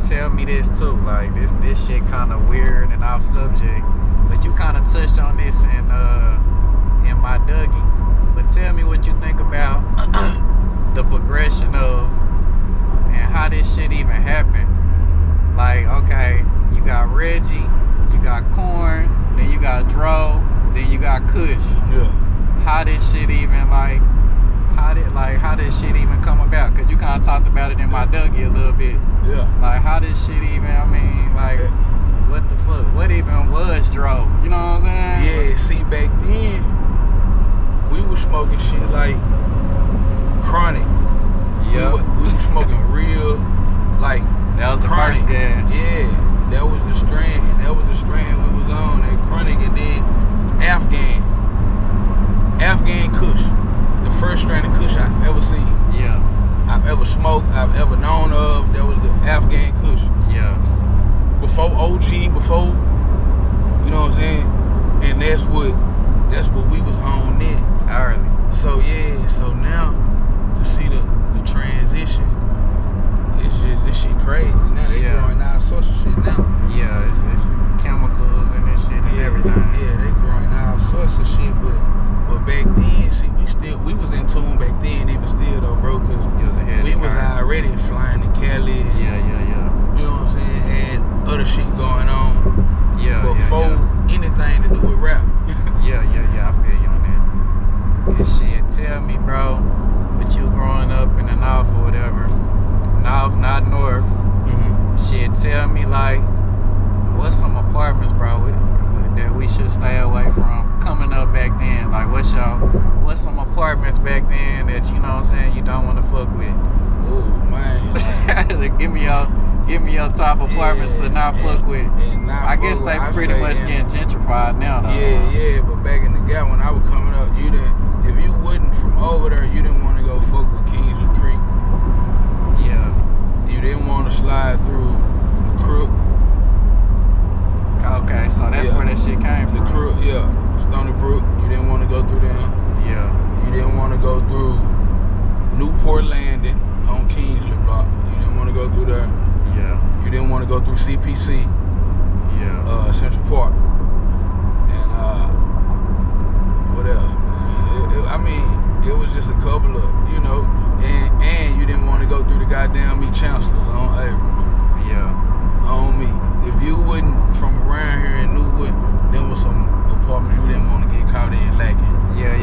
tell me this too. Like this shit kind of weird and off subject, but you kind of touched on this in my Dougie. But tell me what you think about the progression of and how this shit even happened. Like, okay, you got Reggie, you got Corn, then you got Dro, then you got Kush. Yeah. How this shit even how this shit even come about? Cause you kind of talked about it in my Dougie a little bit. Yeah. Like how this shit even? I mean, like what the fuck? What even was Dro? You know what I'm saying? Yeah. See, back then we was smoking shit like chronic. Yeah. We was smoking real like That was the chronic. first gas. Yeah. That was the strand, and that was the strand we was on, that chronic, and then Afghan Kush. The first strand of Kush I ever seen. Yeah. I've ever smoked, I've ever known of. That was the Afghan Kush. Yeah. Before OG, before, you know what I'm saying? And that's what we was on then. Early. So yeah, so now to see the transition, it's just, this shit crazy. Now they growing all sorts of shit now. Yeah, it's chemicals and this shit and everything. Yeah, they growing all sorts of shit, but back then, see, we was in tune back then, even still though, bro, cause we was already flying to Cali. Yeah. You know what I'm saying? Had other shit going on. Yeah. Before anything to do with rap. Yeah. I feel you on that. And shit, tell me, bro, with you growing up in the Nawf or whatever, Nawf, not North. Mm-hmm. Shit, tell me like, what's some apartments, bro, that we should stay away from coming up back then? Like, what's some apartments back then that you know what I'm saying you don't want to fuck with? Oh man, like, give me your top apartments to not fuck with. I guess they pretty much getting gentrified now though. Yeah, but back in the gap when I was coming up, if you wasn't from over there, you didn't want to go fuck with Kingsley Creek. Yeah. You didn't want to slide through the Crook. Okay, so that's where that shit came from. The Crook, yeah. Stony Brook, you didn't want to go through them. Yeah. You didn't want to go through Newport Landing on Kingsley Block. You didn't want to go through there. Yeah. You didn't want to go through CPC. Yeah. Central Park. And what else, man? I mean, it was just a couple of, you know, and you didn't want to go through the goddamn Meat Chancellors on Abrams. Yeah. On me. If you wasn't from around here and knew what, there was some apartments you didn't want to get caught in lacking. Yeah.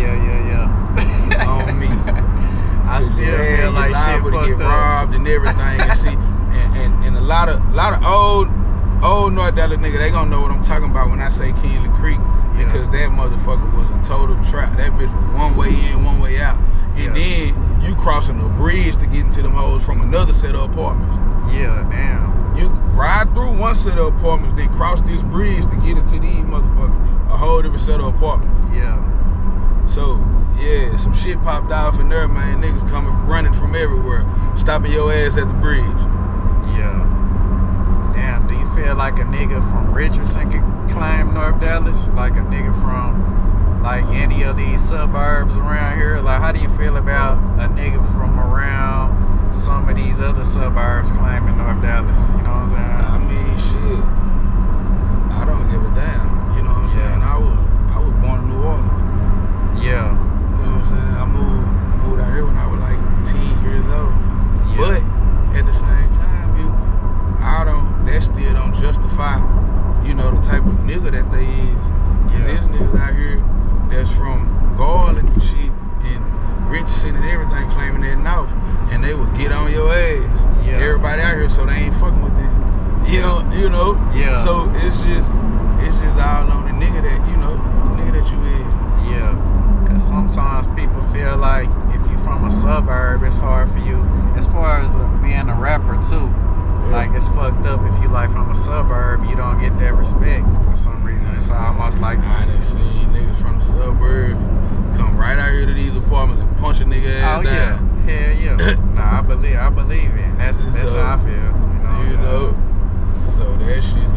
On me. I still feel like shit liable to get fucked up. robbed and everything. And see, and a lot of old North Dallas nigga, they gonna know what I'm talking about when I say Kingsley Creek, because that motherfucker was a total trap. That bitch was one way in, one way out. And then you crossing the bridge to get into them hoes from another set of apartments. Yeah, damn. You ride through one set of apartments, then cross this bridge to get into these motherfuckers. A whole different set of apartments. Yeah. So, yeah, some shit popped off in there, man. Niggas running from everywhere, stopping your ass at the bridge. Yeah. Damn, do you feel like a nigga from Richardson could claim North Dallas? Like a nigga from, like, any of these suburbs around here? Like, how do you feel about a nigga from around some of these other suburbs claiming North Dallas? You know what I'm saying? I mean, shit, I don't give a damn. You know what I'm saying? I was born in New Orleans. Yeah. You know what I'm saying? I moved out here when I was like 10 years old. Yeah. But at the same time, that still don't justify, you know, the type of nigga that they is. Cause there's niggas out here that's from Garland and shit and Richardson and everything claiming they're Nawf, and they will get on your ass. Yeah. Everybody out here, so they ain't fucking with them. You know? Yeah. So it's just all on the nigga that, you know, the nigga that you is. Yeah. Cause sometimes people feel like if you from a suburb, it's hard for you, as far as being a rapper too. Like, it's fucked up if you like from a suburb, you don't get that respect for some reason. It's almost like I done seen niggas from the suburbs come right out here to these apartments and punch a nigga ass down. Hell yeah. Nah, I believe it. And that's how I feel. You know? So that shit